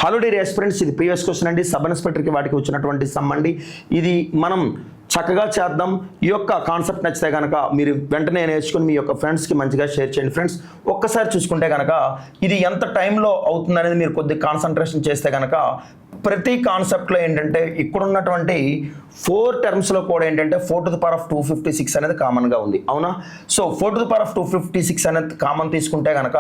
Hello dear aspirants, ఇది previous question అండి. Sub ఇన్స్పెక్టర్కి వాటికి వచ్చినటువంటి సమ్ అండి. ఇది మనం చక్కగా చేద్దాం. ఈ యొక్క కాన్సెప్ట్ నచ్చితే కనుక మీరు వెంటనే నేర్చుకుని మీ యొక్క ఫ్రెండ్స్కి మంచిగా షేర్ చేయండి. ఫ్రెండ్స్, ఒక్కసారి చూసుకుంటే కనుక ఇది ఎంత టైంలో అవుతుంది అనేది మీరు కొద్దిగా కాన్సన్ట్రేషన్ చేస్తే కనుక ప్రతి కాన్సెప్ట్లో ఏంటంటే ఇక్కడ ఉన్నటువంటి 4 టర్మ్స్లో కూడా ఏంటంటే 4 to the power of 256 అనేది కామన్గా ఉంది, అవునా? So 4 to the power of 256 అనేది కామన్ తీసుకుంటే కనుక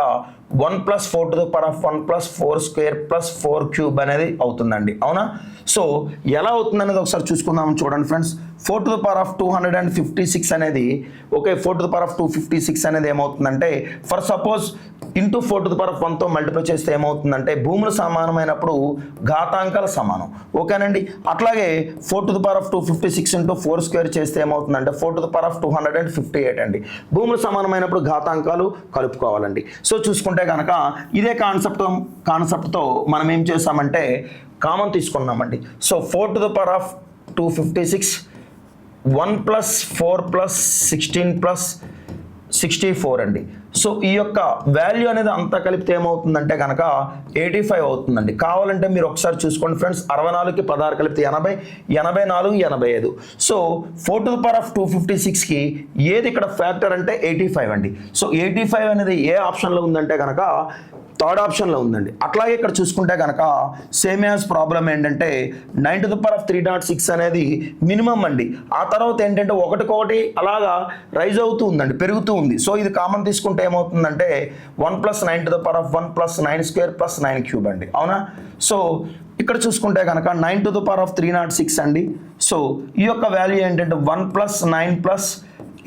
1 + 4 to the power of 1 + 4 square + 4 cube అనేది అవుతుందండి, అవునా? సో ఎలా అవుతుంది అనేది ఒకసారి చూసుకుందాం. చూడండి friends, 4 to the power of 256 అనేది okay, 4 to the power of 256 అనేది ఏమవుతుందంటే for suppose into 4 to the power of 1తో మల్టిప్లై చేస్తే ఏమవుతుందంటే భూములు సమానమైనప్పుడు ఘాతాంకాల సమానం, ఓకేనండి. అట్లాగే 4 to the power of 256 × 4 square చేస్తే ఏమవుతుందంటే 4 to the power of 258 అండి. భూములు సమానమైనప్పుడు ఘాతాంకాలు కలుపుకోవాలండి. సో చూసుకుంటే కనుక ఇదే కాన్సెప్ట్తో మనం ఏం చేసామంటే కామన్ తీసుకున్నామండి. So 4 to the power of 256 1 + 4 + 16 + 64 అండి. సో ఈ యొక్క వాల్యూ అనేది అంతా కలిపితే ఏమవుతుందంటే కనుక 85 అవుతుందండి. కావాలంటే మీరు ఒకసారి చూసుకోండి ఫ్రెండ్స్, 64కి 16 కలిపితే 80, 84, 85. So 4 to the power of 256కి ఏది ఇక్కడ ఫ్యాక్టర్ అంటే 85 అండి. సో 85 అనేది ఏ ఆప్షన్లో ఉందంటే కనుక థర్డ్ ఆప్షన్లో ఉందండి. అట్లాగే ఇక్కడ చూసుకుంటే కనుక సేమ్ యాజ్ ప్రాబ్లం ఏంటంటే 9 to the power of 306 అనేది మినిమం అండి. ఆ తర్వాత ఏంటంటే ఒకటికొకటి అలాగా రైజ్ అవుతూ ఉందండి, పెరుగుతూ ఉంది. సో ఇది కామన్ తీసుకుంటే ఏమవుతుందంటే 1 + 9 to the power of 1 + 9 square + 9 cube అండి, అవునా? సో ఇక్కడ చూసుకుంటే కనుక 9 to the power of 306 అండి. సో ఈ యొక్క వాల్యూ ఏంటంటే 1 + 9 +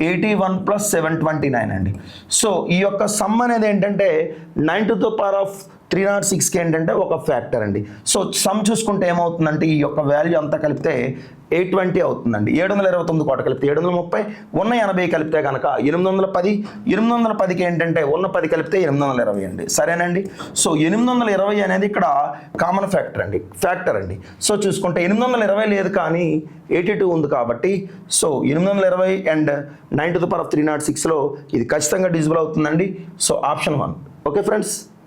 81 + 729 అండి. సో ఈ యొక్క సమ్ అనేది ఏంటంటే 9 to the power of 306కి ఏంటంటే ఒక ఫ్యాక్టర్ అండి. సో సమ్ చూసుకుంటే ఏమవుతుందంటే ఈ యొక్క వాల్యూ అంతా కలిపితే 820 అవుతుందండి. 729 కోట కలిపితే 730, ఉన్న 80 కలిపితే కనుక 810, 810కి ఏంటంటే ఉన్న 10 కలిపితే 820 అండి, సరేనండి. సో 820 అనేది ఇక్కడ కామన్ ఫ్యాక్టర్ అండి. సో చూసుకుంటే 820 లేదు కానీ 82 ఉంది కాబట్టి so 820 and 9 to the power of 306లో ఇది ఖచ్చితంగా డివిజిబుల్ అవుతుందండి. So option 1. Okay friends.